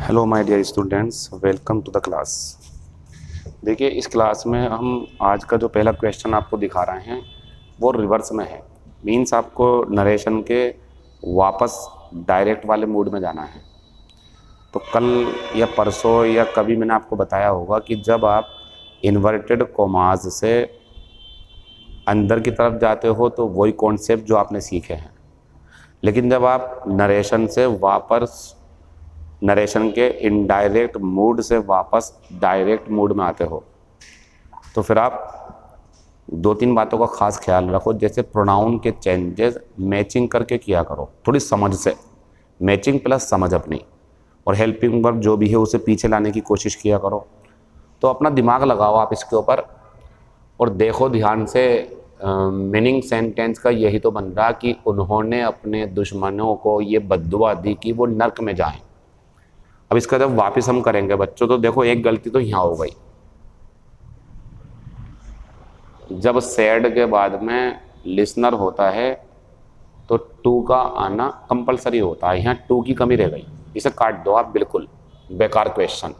Hello my dear students, welcome to the class. देखिए, इस class में हम आज का जो पहला क्वेश्चन आपको दिखा रहे हैं वो रिवर्स में है। मींस आपको नरेशन के वापस डायरेक्ट वाले मूड में जाना है। तो कल या परसों या कभी मैंने आपको बताया होगा कि जब आप इन्वर्टेड कोमास से अंदर की तरफ जाते हो तो वही कॉन्सेप्ट जो आपने सीखे हैं, लेकिन जब आप नरेशन से वापस नरेशन के इनडायरेक्ट मूड से वापस डायरेक्ट मूड में आते हो तो फिर आप दो तीन बातों का खास ख्याल रखो। जैसे प्रोनाउन के चेंजेस मैचिंग करके किया करो, थोड़ी समझ से, मैचिंग प्लस समझ अपनी, और हेल्पिंग वर्ब जो भी है उसे पीछे लाने की कोशिश किया करो। तो अपना दिमाग लगाओ आप इसके ऊपर और देखो ध्यान से। मीनिंग सेंटेंस का यही तो बन रहा कि उन्होंने अपने दुश्मनों को ये बद्दुआ दी कि वो नर्क में जाएं। अब इसका जब वापस हम करेंगे बच्चों तो देखो, एक गलती तो यहाँ हो गई। जब सैड के बाद में लिसनर होता है तो टू का आना कंपलसरी होता है, यहाँ टू की कमी रह गई। इसे काट दो आप, बिल्कुल बेकार क्वेश्चन।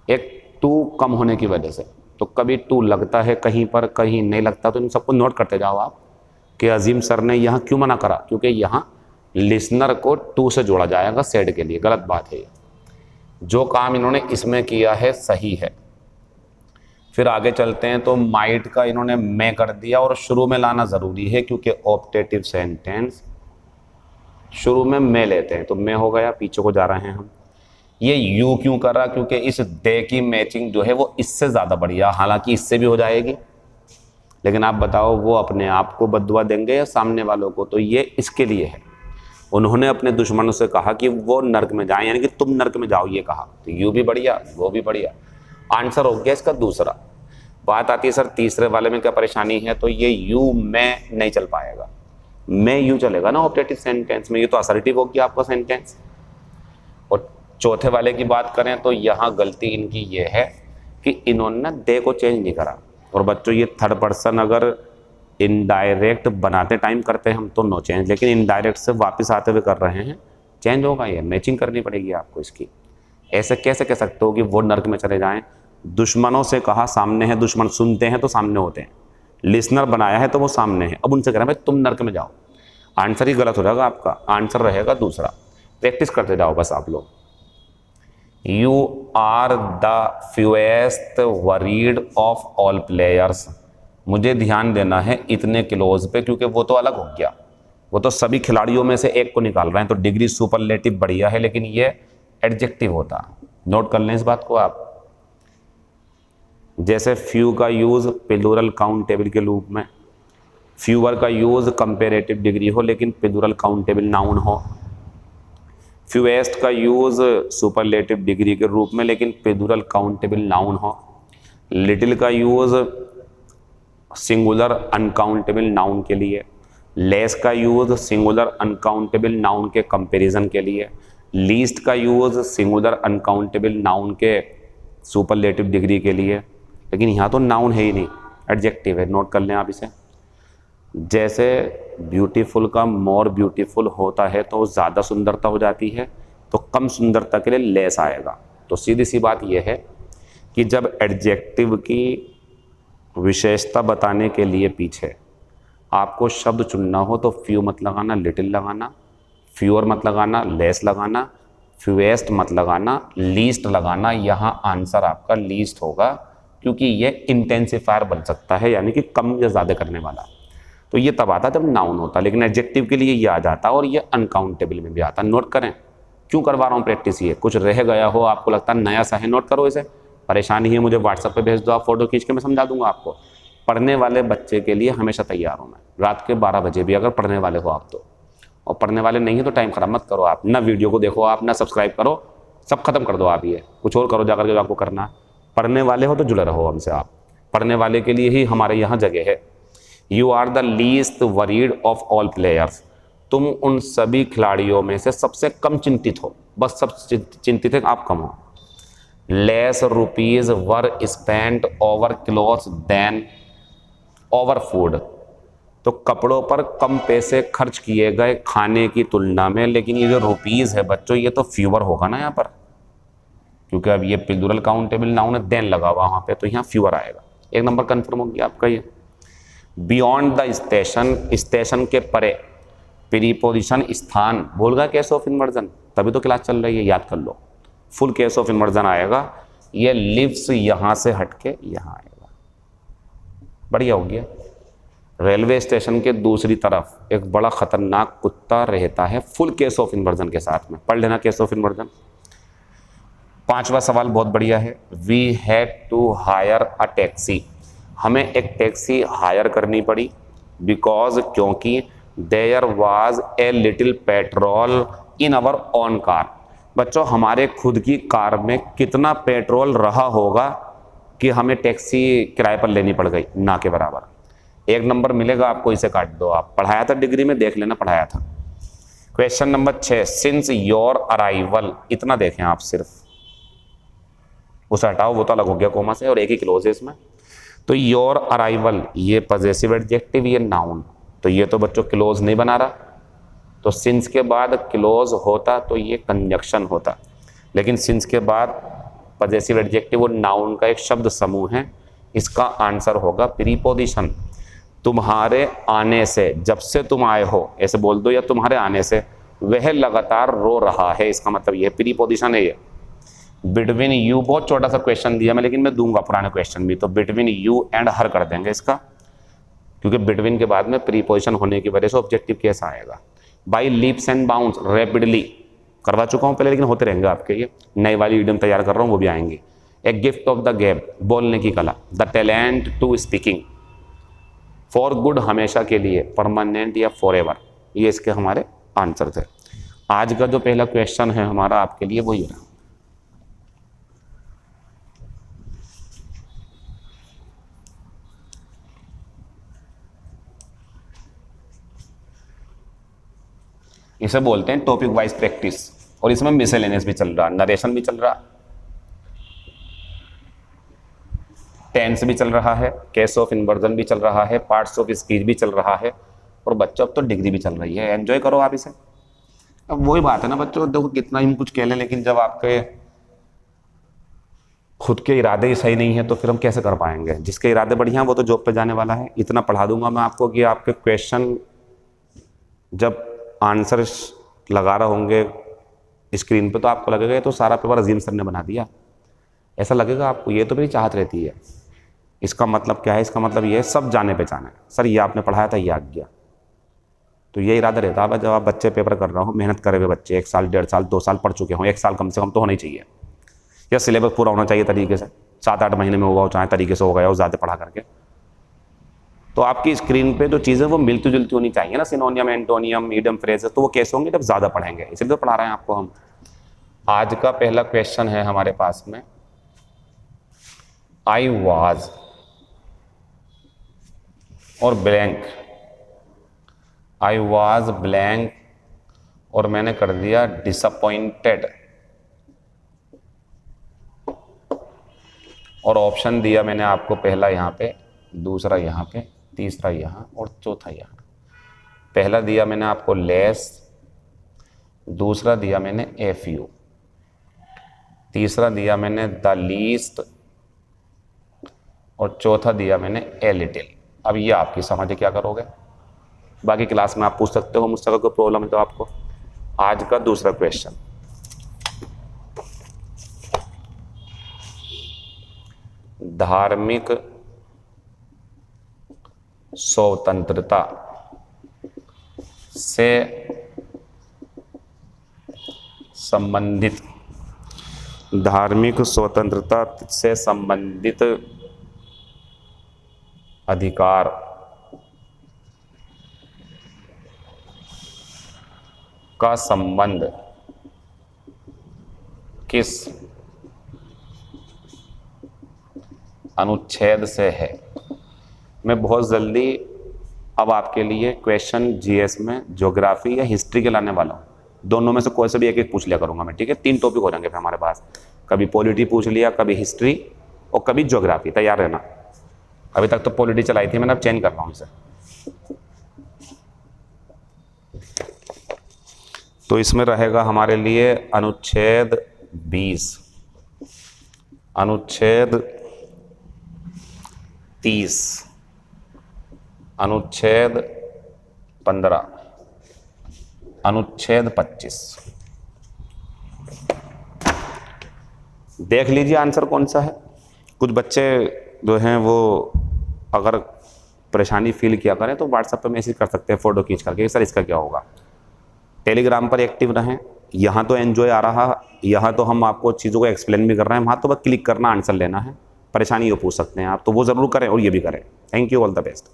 एक टू कम होने की वजह से, तो कभी टू लगता है कहीं पर, कहीं नहीं लगता। तो इन सबको नोट करते जाओ आप कि अजीम सर ने यहाँ क्यों मना करा, क्योंकि यहाँ लिसनर को टू से जोड़ा जाएगा सैड के लिए। गलत बात है। जो काम इन्होंने इसमें किया है सही है। फिर आगे चलते हैं तो माइट का इन्होंने मैं कर दिया, और शुरू में लाना ज़रूरी है क्योंकि ऑप्टेटिव सेंटेंस शुरू में मैं लेते हैं। तो मैं हो गया, पीछे को जा रहे हैं हम। ये यू क्यों कर रहा, क्योंकि इस दे की मैचिंग जो है वो इससे ज़्यादा बढ़िया, हालांकि इससे भी हो जाएगी, लेकिन आप बताओ वो अपने आप को बद्दुआ देंगे या सामने वालों को। तो ये इसके लिए है। उन्होंने अपने दुश्मनों से कहा कि वो नर्क में जाएं, यानी कि तुम नर्क में जाओ, ये कहा। तो यू भी बढ़िया, वो भी बढ़िया। आंसर हो गया इसका दूसरा। बात आती है सर तीसरे वाले में क्या परेशानी है, तो ये यू मैं नहीं चल पाएगा। मैं यू चलेगा ना ऑप्टेटिव सेंटेंस में, ये तो असर्टिव हो गया आपका सेंटेंस। और चौथे वाले की बात करें तो यहाँ गलती इनकी ये है कि इन्होंने दे को चेंज नहीं करा। और बच्चों ये थर्ड पर्सन अगर इनडायरेक्ट बनाते टाइम करते हैं हम तो नो चेंज, लेकिन इनडायरेक्ट से वापस आते हुए कर रहे हैं, चेंज होगा। ये मैचिंग करनी पड़ेगी आपको इसकी। ऐसे कैसे कह सकते हो कि वो नर्क में चले जाएं? दुश्मनों से कहा, सामने है दुश्मन, सुनते हैं तो सामने होते हैं। लिसनर बनाया है तो वो सामने है, अब उनसे कह रहे हैं भाई तुम नर्क में जाओ। आंसर ही गलत हो जाएगा आपका, आंसर रहेगा दूसरा। प्रैक्टिस करते जाओ बस आप लोग। You are the fewest worried of all players. मुझे ध्यान देना है इतने क्लोज पे, क्योंकि वो तो अलग हो गया, वो तो सभी खिलाड़ियों में से एक को निकाल रहे हैं। तो डिग्री सुपरलेटिव बढ़िया है, लेकिन ये एडजेक्टिव होता। नोट कर लें इस बात को आप। जैसे फ्यू का यूज प्लूरल काउंटेबल के रूप में, फ्यूअर का यूज कंपेरेटिव डिग्री हो लेकिन प्लूरल काउंटेबल नाउन हो, फ्यूएस्ट का यूज सुपरलेटिव डिग्री के रूप में लेकिन प्लूरल काउंटेबल नाउन हो, लिटिल का यूज सिंगुलर अनकाउंटेबल नाउन के लिए, लेस का यूज सिंगुलर अनकाउंटेबल नाउन के कंपैरिजन के लिए, लीस्ट का यूज सिंगुलर अनकाउंटेबल नाउन के सुपरलेटिव डिग्री के लिए। लेकिन यहाँ तो नाउन है ही नहीं, एडजेक्टिव है। नोट कर लें आप इसे। जैसे ब्यूटीफुल का मोर ब्यूटीफुल होता है तो ज़्यादा सुंदरता हो जाती है, तो कम सुंदरता के लिए लेस आएगा। तो सीधी सी बात यह है कि जब एडजेक्टिव की विशेषता बताने के लिए पीछे आपको शब्द चुनना हो तो फ्यू मत लगाना, लिटिल लगाना, फ्यूअर मत लगाना, लेस लगाना, फ्यूएस्ट मत लगाना, लीस्ट लगाना। यहाँ आंसर आपका लीस्ट होगा, क्योंकि ये इंटेंसिफायर बन सकता है, यानी कि कम या ज़्यादा करने वाला। तो ये तब आता जब नाउन होता, लेकिन एडजेक्टिव के लिए ये आ जाता और ये अनकाउंटेबल में भी आता। नोट करें, क्यों करवा रहा हूँ प्रैक्टिस। ये कुछ रह गया हो, आपको लगता है नया सा है, नोट करो इसे। परेशानी है मुझे व्हाट्सएप पे भेज दो, आप फोटो खींच के मैं समझा दूंगा आपको। पढ़ने वाले बच्चे के लिए हमेशा तैयार हूँ मैं, रात के 12 बजे भी अगर पढ़ने वाले हो आप तो। और पढ़ने वाले नहीं है तो टाइम खराब मत करो आप, ना वीडियो को देखो आप, ना सब्सक्राइब करो, सब खत्म कर दो आप। ये कुछ और करो जाकर के जो आपको करना है। पढ़ने वाले हो तो जुड़े रहो हमसे आप, पढ़ने वाले के लिए ही हमारे यहाँ जगह है। You are the least worried of all players. तुम उन सभी खिलाड़ियों में से सबसे कम चिंतित हो, बस सब चिंतित है आप कम हो। Less rupees were spent over clothes than over food. तो कपड़ों पर कम पैसे खर्च किए गए खाने की तुलना में, लेकिन ये जो रुपीज़ है बच्चों, ये तो फ्यूअर होगा ना यहाँ पर। क्योंकि अब ये प्लूरल काउंटेबल नाउन है, देन लगा हुआ वहाँ पे, तो यहाँ फ्यूअर आएगा। एक नंबर कन्फर्म हो गया आपका ये। बियॉन्ड द स्टेशन, स्टेशन के परे, प्रीपोजिशन स्थान, भूल गया केस ऑफ इन्वर्जन, तभी तो क्लास चल रही है, याद कर लो। फुल केस ऑफ इन्वर्जन आएगा, ये लिव्स यहाँ से हटके यहाँ आएगा। बढ़िया हो गया। रेलवे स्टेशन के दूसरी तरफ एक बड़ा खतरनाक कुत्ता रहता है, फुल केस ऑफ इन्वर्जन के साथ में, पढ़ लेना केस ऑफ इन्वर्जन। पांचवा सवाल बहुत बढ़िया है। We had to hire a taxi, हमें एक टैक्सी हायर करनी पड़ी, बिकॉज, क्योंकि, there was a little petrol in our own car. बच्चों हमारे खुद की कार में कितना पेट्रोल रहा होगा कि हमें टैक्सी किराए पर लेनी पड़ गई, ना के बराबर। एक नंबर मिलेगा आपको, इसे काट दो। आप पढ़ाया था डिग्री में, देख लेना, पढ़ाया था। Question number 6, since your arrival, इतना देखें आप सिर्फ, उसे हटाओ, वो तो अलग हो गया कोमा से, और एक ही क्लोज है इसमें। तो योर अराइवल, ये पजेसिव एडजेक्टिव, ये नाउन, तो ये तो बच्चों क्लोज नहीं बना रहा, तो सिंस के बाद क्लोज होता तो ये कंजक्शन होता, लेकिन सिंस के बाद पजेसिव एडजेक्टिव और नाउन का एक शब्द समूह है, इसका आंसर होगा प्रीपोजिशन। तुम्हारे आने से, जब से तुम आए हो ऐसे बोल दो, या तुम्हारे आने से वह लगातार रो रहा है, इसका मतलब ये प्रीपोजिशन है। ये बिटवीन यू, बहुत छोटा सा क्वेश्चन दिया मैं, लेकिन मैं दूंगा पुराने क्वेश्चन भी, तो बिटवीन यू एंड हर कर देंगे इसका, क्योंकि बिटवीन के बाद में प्रीपोजिशन होने की वजह से ऑब्जेक्टिव केस आएगा। By leaps and bounds, rapidly करवा चुका हूं पहले, लेकिन होते रहेंगे आपके, ये नई वाली ईडियम तैयार कर रहा हूं, वो भी आएंगे। A gift of the gab, बोलने की कला, the talent to speaking, for good, हमेशा के लिए, परमानेंट या फॉर एवर, ये इसके हमारे आंसर थे। आज का जो पहला क्वेश्चन है हमारा आपके लिए वही रहा। इसे बोलते हैं टॉपिक वाइज प्रैक्टिस, और इसमें मिसलेनियस भी चल रहा, नरेशन भी चल रहा, टेंस भी चल रहा है, केस ऑफ इन्वर्जन भी चल रहा है, पार्ट्स ऑफ स्पीच भी चल रहा है, और बच्चों अब तो डिग्री भी चल रही है। एंजॉय करो आप इसे। अब वही बात है ना बच्चों, देखो कितना ही हम कुछ कह लें, लेकिन जब आपके खुद के इरादे ही सही नहीं है तो फिर हम कैसे कर पाएंगे। जिसके इरादे बढ़िया वो तो जॉब पे जाने वाला है। इतना पढ़ा दूंगा मैं आपको कि आपके क्वेश्चन जब आंसर लगा रहे होंगे स्क्रीन पे तो आपको लगेगा ये तो सारा पेपर अजीम सर ने बना दिया, ऐसा लगेगा आपको। ये तो मेरी चाहत रहती है। इसका मतलब क्या है? इसका मतलब ये है सब जाने पहचाने, सर ये आपने पढ़ाया था, ये आ गया। तो ये इरादा रहता है जब आप बच्चे पेपर कर रहा हो, मेहनत करे हुए बच्चे 1 साल 1.5 साल 2 साल पढ़ चुके हों, 1 साल कम से कम तो होना ही चाहिए, या सिलेबस पूरा होना चाहिए तरीके से, 7-8 महीने में होगा, चाहे तरीके से हो गया हो ज़्यादा पढ़ा करके। तो आपकी स्क्रीन पे जो चीज़ें वो मिलती जुलती होनी चाहिए ना, सिनोनियम, एंटोनियम, ईडियम, फ्रेजेस, तो वो कैसे होंगे जब ज़्यादा पढ़ेंगे, इसलिए तो पढ़ा रहे हैं आपको हम। आज का पहला क्वेश्चन है हमारे पास में, आई वाज और ब्लैंक, आई वाज ब्लैंक और मैंने कर दिया डिसअपॉइंटेड, और ऑप्शन दिया मैंने आपको पहला यहाँ पे, दूसरा यहाँ पे, तीसरा यहाँ और चौथा यहाँ। पहला दिया मैंने आपको लेस, दूसरा दिया मैंने एफ यू, तीसरा दिया मैंने द लीस्ट और चौथा दिया मैंने ए लिटिल। अब ये आपकी समझ है, क्या करोगे। बाकी क्लास में आप पूछ सकते हो मुझसे, अगर कोई प्रॉब्लम है तो आपको। आज का दूसरा क्वेश्चन, धार्मिक स्वतंत्रता से संबंधित, धार्मिक स्वतंत्रता से संबंधित अधिकार का संबंध किस अनुच्छेद से है। मैं बहुत जल्दी अब आपके लिए क्वेश्चन जीएस में ज्योग्राफी या हिस्ट्री के लाने वाला हूँ। दोनों में से कोई से भी एक एक पूछ लिया करूँगा मैं, ठीक है। 3 टॉपिक हो जाएंगे फिर हमारे पास, कभी पॉलिटी पूछ लिया, कभी हिस्ट्री और कभी ज्योग्राफी। तैयार रहना। अभी तक तो पॉलिटी चलाई थी मैंने, अब चेंज कर रहा हूँ इसे। तो इसमें रहेगा हमारे लिए अनुच्छेद 20। अनुच्छेद 30, अनुच्छेद 15, अनुच्छेद 25। देख लीजिए आंसर कौन सा है। कुछ बच्चे जो हैं वो अगर परेशानी फील किया करें तो व्हाट्सएप पे मैसेज कर सकते हैं फ़ोटो खींच करके, सर इसका क्या होगा। टेलीग्राम पर एक्टिव रहें। यहाँ तो एंजॉय आ रहा, यहाँ तो हम आपको चीज़ों को एक्सप्लेन भी कर रहे हैं, वहाँ तो बस क्लिक करना, आंसर लेना है। परेशानी ये पूछ सकते हैं आप, तो वो ज़रूर करें और ये भी करें। Thank you, all the best.